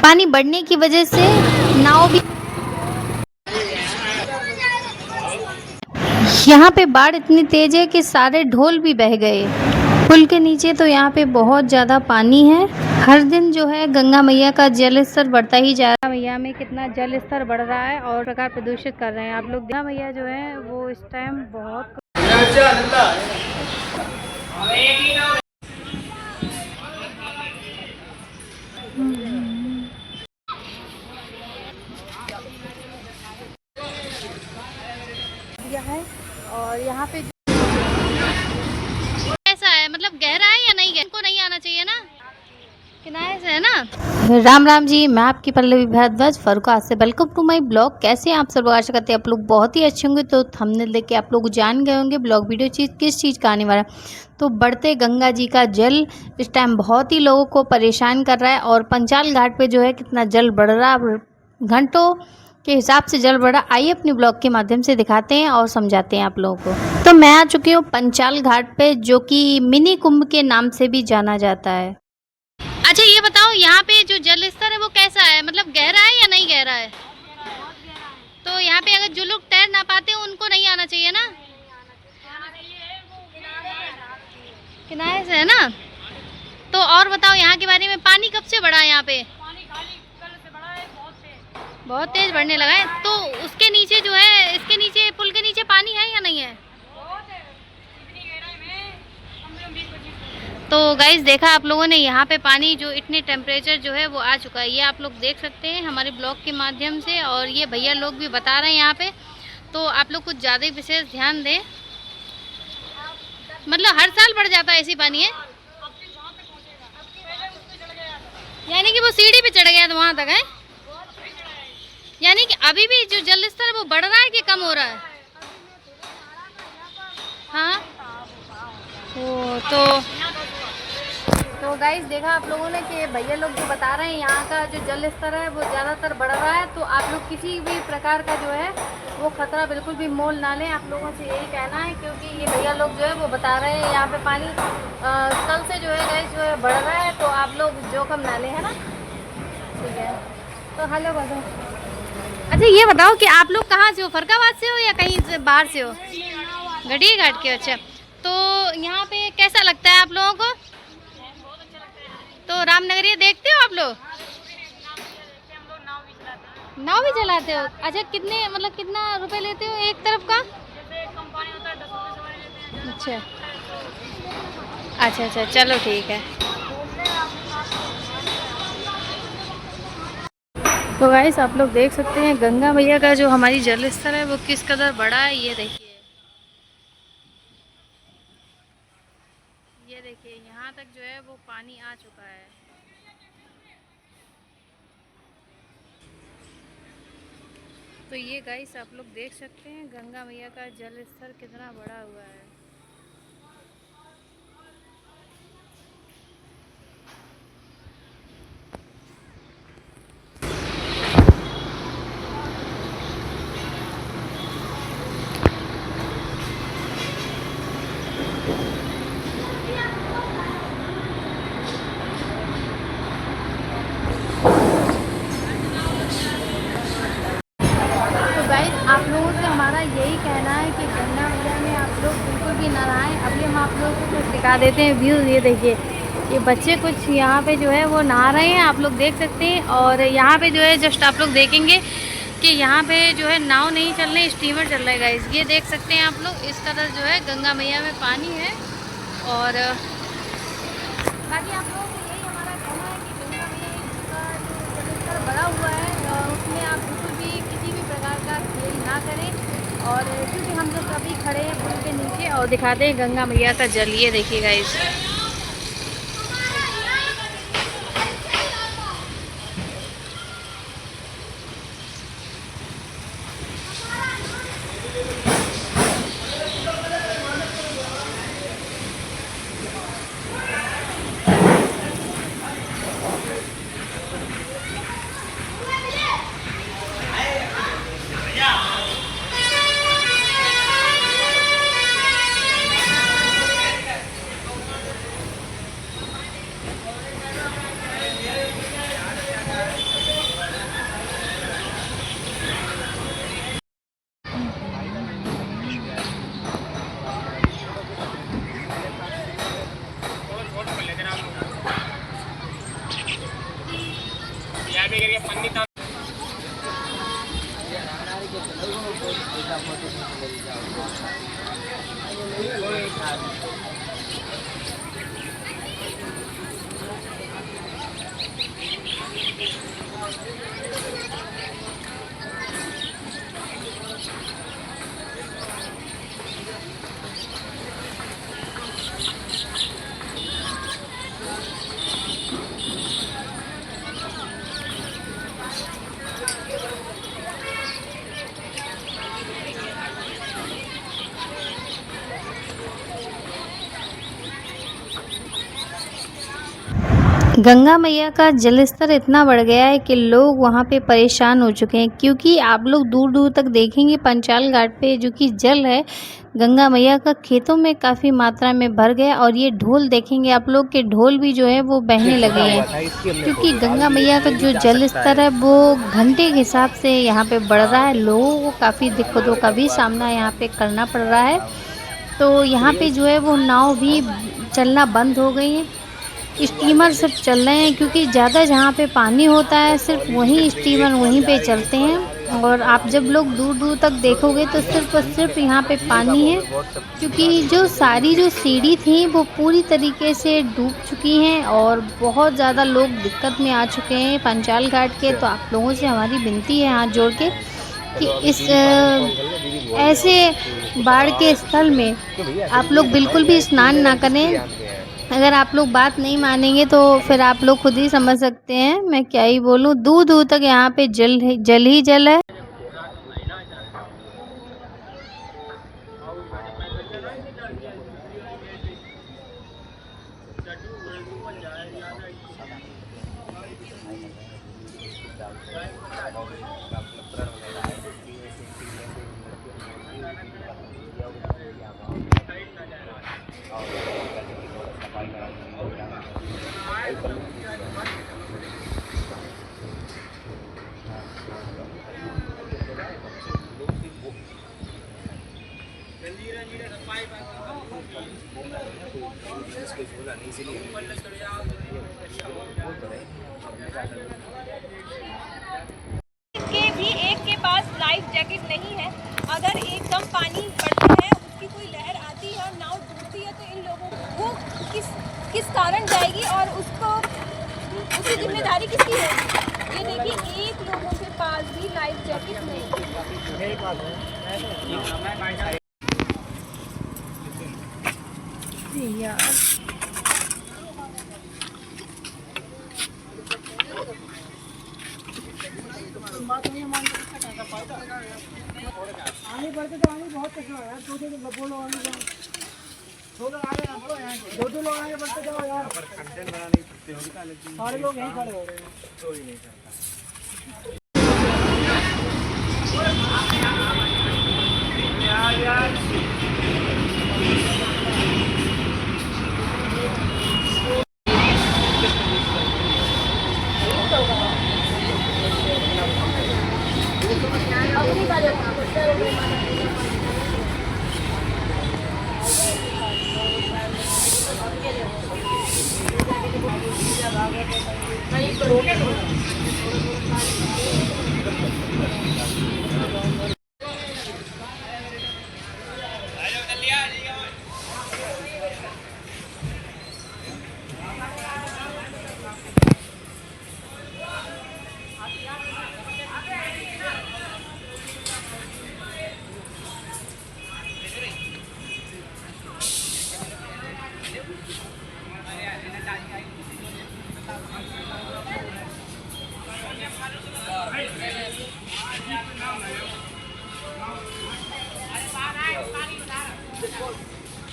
पानी बढ़ने की वजह से नाव भी, यहाँ पे बाढ़ इतनी तेज है कि सारे ढोल भी बह गए। पुल के नीचे तो यहाँ पे बहुत ज़्यादा पानी है। हर दिन जो है गंगा मैया का जल स्तर बढ़ता ही जा रहा है। मैया में कितना जल स्तर बढ़ रहा है और प्रकार प्रदूषित कर रहे हैं आप लोग। गंगा मैया जो है वो इस टाइम बहुत है। और यहाँ पे कैसा है, मतलब गहरा है या नहीं गहरा, इनको नहीं आना चाहिए ना, किनारे से है ना। राम राम जी, मैं आपकी पल्लवी भारद्वाज फरुखा से वेलकम टू माय ब्लॉग। कैसे हैं आप सब लोग? आशा करते हैं आप लोग बहुत ही अच्छे होंगे। तो थंबनेल देख के आप लोग जान गए होंगे ब्लॉग वीडियो किस चीज़ का आने वाला है। तो बढ़ते गंगा जी का जल इस टाइम बहुत ही लोगों को परेशान कर रहा है। और पंचाल घाट पे जो है कितना जल बढ़ रहा है, घंटों के हिसाब से जल बढ़ा। आइए अपने ब्लॉग के माध्यम से दिखाते हैं और समझाते हैं आप लोगों को। तो मैं आ चुकी हूँ पंचाल घाट पे, जो कि मिनी कुंभ के नाम से भी जाना जाता है। अच्छा ये बताओ, यहाँ पे जो जल स्तर है वो कैसा है, मतलब गहरा है या नहीं गहरा है? तो यहाँ पे अगर जो लोग तैर ना पाते हैं उनको नहीं आना चाहिए ना, किनारे से है ना। तो और बताओ यहाँ के बारे में, पानी कब से बढ़ा है यहाँ पे? बहुत तेज बढ़ने लगा है। तो उसके नीचे जो है, इसके नीचे पुल के नीचे पानी है या नहीं है? तो गाइस देखा आप लोगों ने, यहाँ पे पानी जो इतने टेम्परेचर जो है वो आ चुका है, ये आप लोग देख सकते हैं हमारे ब्लॉग के माध्यम से। और ये भैया लोग भी बता रहे हैं यहाँ पे, तो आप लोग कुछ ज़्यादा ही विशेष ध्यान दें। मतलब हर साल बढ़ जाता है ऐसी पानी है, यानी कि वो सीढ़ी पे चढ़ गया तो वहाँ तक है, यानी कि अभी भी जो जल स्तर है वो बढ़ रहा है कि कम हो रहा है? हाँ वो तो गाइस देखा आप लोगों ने कि भैया लोग जो बता रहे हैं यहाँ का जो जल स्तर है वो ज़्यादातर बढ़ रहा है। तो आप लोग किसी भी प्रकार का जो है वो खतरा बिल्कुल भी मोल ना लें, आप लोगों से यही कहना है। क्योंकि ये भैया लोग जो है वो बता रहे हैं यहाँ पे पानी कल से जो है गाइस जो है बढ़ रहा है, तो आप लोग जोखिम ना लें, है ना। ठीक है, तो हेलो बताओ। अच्छा ये बताओ कि आप लोग कहाँ से हो, फरुखाबाद से हो या कहीं से बाहर से हो? गढ़ी घाट के। अच्छा, तो यहाँ पे कैसा लगता है आप लोगों को? तो रामनगरिया देखते हो आप लोग? नाव भी चलाते हो? अच्छा, कितने मतलब कितना रुपए लेते हो एक तरफ का? अच्छा अच्छा अच्छा, चलो ठीक है। तो गाइस आप लोग देख सकते हैं गंगा मैया का जो हमारी जल स्तर है वो किस कदर बड़ा है। ये देखिए, ये देखिए यहाँ तक जो है वो पानी आ चुका है। तो ये गाइस आप लोग देख सकते हैं गंगा मैया का जल स्तर कितना बड़ा हुआ है। तो गाइस आप लोगों से हमारा यही कहना है कि गंगा मैया में आप लोग बिल्कुल भी ना नहाएं। अभी हम आप लोगों को कुछ दिखा देते हैं व्यू। ये देखिए, ये बच्चे कुछ यहाँ पे जो है वो नहा रहे हैं, आप लोग देख सकते हैं। और यहाँ पे जो है जस्ट आप लोग देखेंगे कि यहाँ पे जो है नाव नहीं चल रहे, स्टीमर चल रहा है गाइस। ये देख सकते हैं आप लोग, इस तरह जो है गंगा मैया में पानी है। और बाकी आप लोगों को यही हमारा कहना है कि गंगा मैया का जो जलस्तर बढ़ा हुआ है उसमें आप बिल्कुल भी किसी भी प्रकार का खेल ना करें। और क्योंकि हम लोग अभी खड़े हैं पुल के नीचे और दिखाते हैं गंगा मैया का जल। ये देखिए गाइस, गंगा मैया का जलस्तर इतना बढ़ गया है कि लोग वहाँ पे परेशान हो चुके हैं, क्योंकि आप लोग दूर दूर तक देखेंगे पंचाल घाट पे जो कि जल है गंगा मैया का खेतों में काफ़ी मात्रा में भर गया। और ये ढोल देखेंगे आप लोग के ढोल भी जो है वो बहने लगे हैं, क्योंकि गंगा मैया का जो जल स्तर है वो घंटे के हिसाब से यहाँ पे बढ़ रहा है। लोगों को काफ़ी दिक्कतों का भी सामना यहाँ पे करना पड़ रहा है। तो यहाँ पे जो है वो नाव भी चलना बंद हो गई हैं, स्टीमर सब चल रहे हैं, क्योंकि ज़्यादा जहाँ पे पानी होता है सिर्फ वहीं स्टीमर वहीं पे चलते हैं। और आप जब लोग दूर दूर तक देखोगे तो सिर्फ और सिर्फ यहाँ पे पानी है, क्योंकि जो सारी जो सीढ़ी थी वो पूरी तरीके से डूब चुकी हैं और बहुत ज़्यादा लोग दिक्कत में आ चुके हैं पंचाल घाट के। तो आप लोगों से हमारी विनती है हाथ जोड़ के कि इस ऐसे बाढ़ के स्थल में आप लोग बिल्कुल भी स्नान ना करें। अगर आप लोग बात नहीं मानेंगे तो फिर आप लोग खुद ही समझ सकते हैं मैं क्या ही बोलूँ। दूर दूर तक यहाँ पे जल ही जल है। के भी एक के पास लाइफ जैकेट नहीं है। अगर एकदम पानी बढ़ता है, उसकी कोई लहर आती है और नाव डूबती है, तो इन लोगों को किस कारण जाएगी और उसकी जिम्मेदारी किसकी होगी? ये देखिए, एक लोगों के पास भी लाइफ जैकेट नहीं है। यार आगे बढ़ते तो आगे बहुत कठिन है यार। दो लोग आगे जाओ, दो लोग आगे ना बढ़ो, यहाँ दो लोग आगे बढ़ते जाओ यार। सारे लोग यहीं खड़े हो रहे हैं।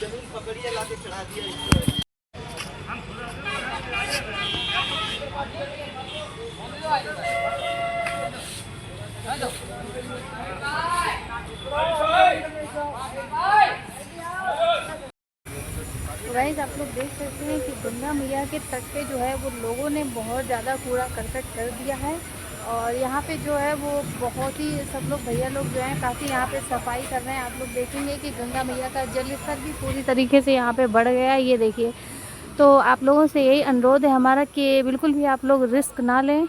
जमीन पकड़िए, लाके चढ़ा दिया। गाइस आप लोग देख सकते हैं कि गंगा मैया के तट पे जो है वो लोगों ने बहुत ज़्यादा कूड़ा करकट कर दिया है। और यहाँ पे जो है वो बहुत ही सब लोग भैया लोग जो हैं काफ़ी यहाँ पे सफाई कर रहे हैं। आप लोग देखेंगे कि गंगा मैया का जल स्तर भी पूरी तरीके से यहाँ पे बढ़ गया है, ये देखिए। तो आप लोगों से यही अनुरोध है हमारा कि बिल्कुल भी आप लोग रिस्क ना लें।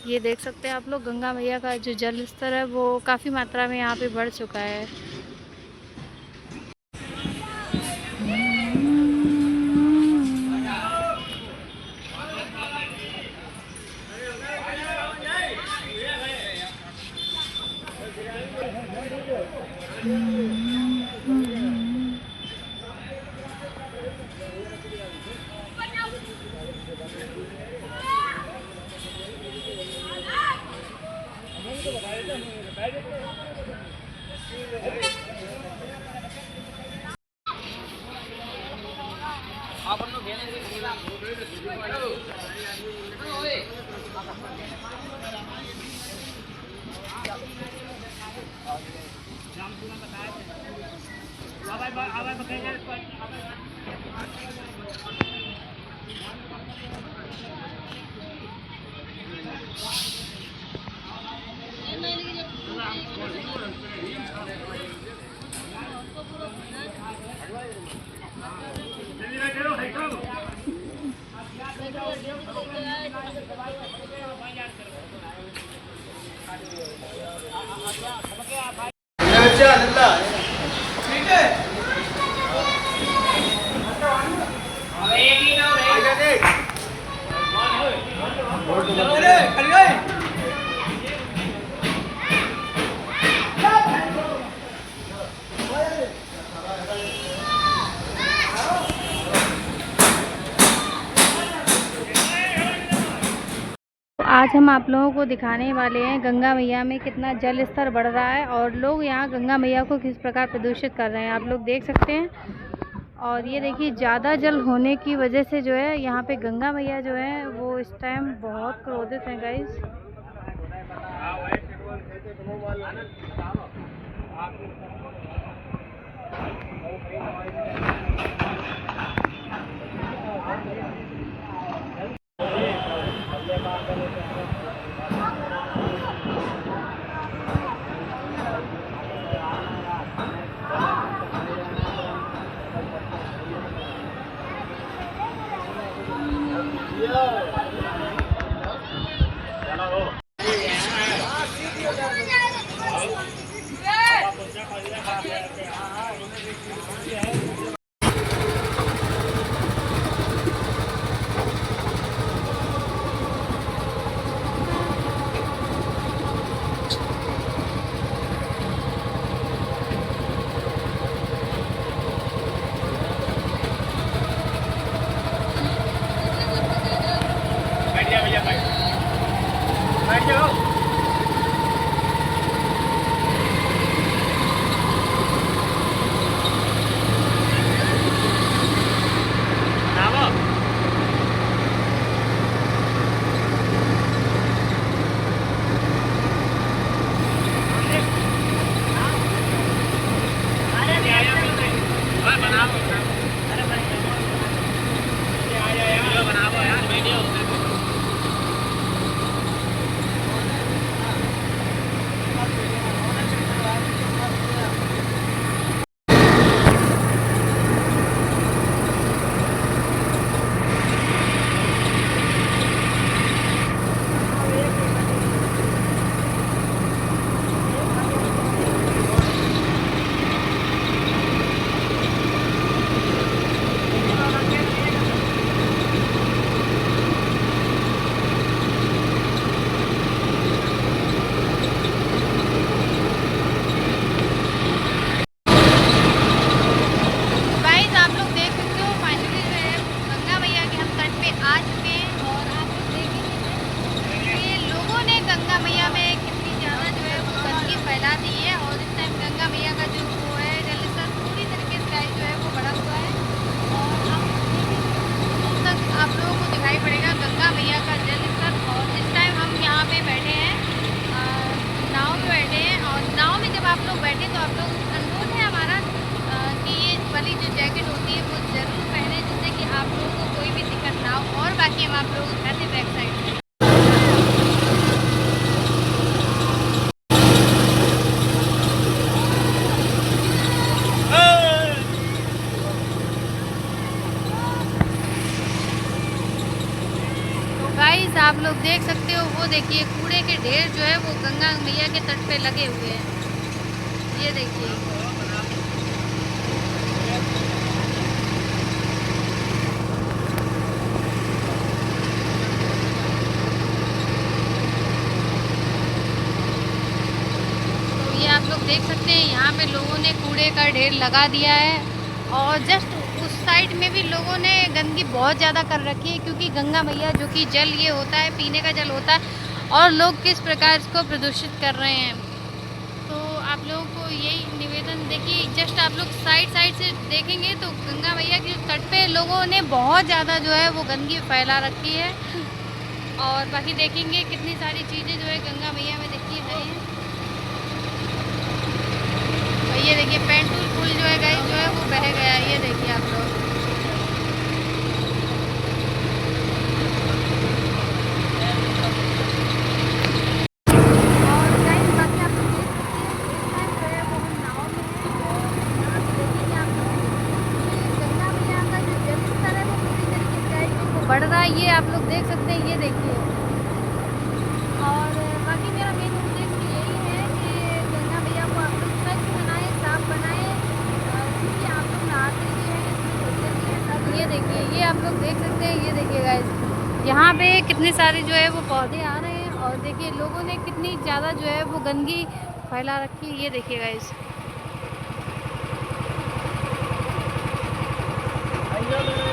ये देख सकते हैं आप लोग, गंगा मैया का जो जल स्तर है वो काफ़ी मात्रा में यहाँ पे बढ़ चुका है। आज हम आप लोगों को दिखाने वाले हैं गंगा मैया में कितना जल स्तर बढ़ रहा है और लोग यहाँ गंगा मैया को किस प्रकार प्रदूषित कर रहे हैं, आप लोग देख सकते हैं। और ये देखिए, ज़्यादा जल होने की वजह से जो है यहाँ पे गंगा मैया जो है वो इस टाइम बहुत क्रोधित हैं गाइस। गाइस आप लोग देख सकते हो, वो देखिए कूड़े के ढेर जो है वो गंगा मैया के तट पे लगे हुए हैं। ये देखिए, तो ये आप लोग देख सकते हैं यहाँ पे लोगों ने कूड़े का ढेर लगा दिया है। और जस्ट उस साइड में भी लोगों ने गंदगी बहुत ज़्यादा कर रखी है, क्योंकि गंगा मैया जो कि जल ये होता है, पीने का जल होता है, और लोग किस प्रकार इसको प्रदूषित कर रहे हैं। तो आप लोगों को यही निवेदन, देखिए जस्ट आप लोग साइड से देखेंगे तो गंगा मैया के तट पे लोगों ने बहुत ज़्यादा जो है वो गंदगी फैला रखी है। और बाकी देखेंगे कितनी सारी चीज़ें जो है गंगा मैया में देखी है। और ये देखिए पेंटूल पुल जो है गाइस जो है वो बह गया, ये देखिए आप लोग। और गाइस बाकी आप लोग देख सकते हैं, इस टाइम जो है वो हम नाव में हैं। तो यहाँ पे देखेंगे आप लोग कि गंगा मैया का जो जलस्तर है वो पूरी तरीके से गाइस वो बढ़ रहा है, ये आप लोग देख सकते हैं, ये देखिए। और बाकी मेरा मेन उद्देश्य यही है कि गंगा मैया को आप लोग स्वच्छ बनाएं, साफ बनाएं, क्योंकि आप लोग नहाते भी हैं, धोते भी हैं सब। ये देखिए, ये आप लोग देख सकते हैं, ये देखिए गाइस, यहाँ पे कितने सारे जो है वो पौधे आ रहे हैं। और देखिए लोगों ने कितनी ज़्यादा जो है वो गंदगी फैला रखी है, ये देखिए गाइस। आइए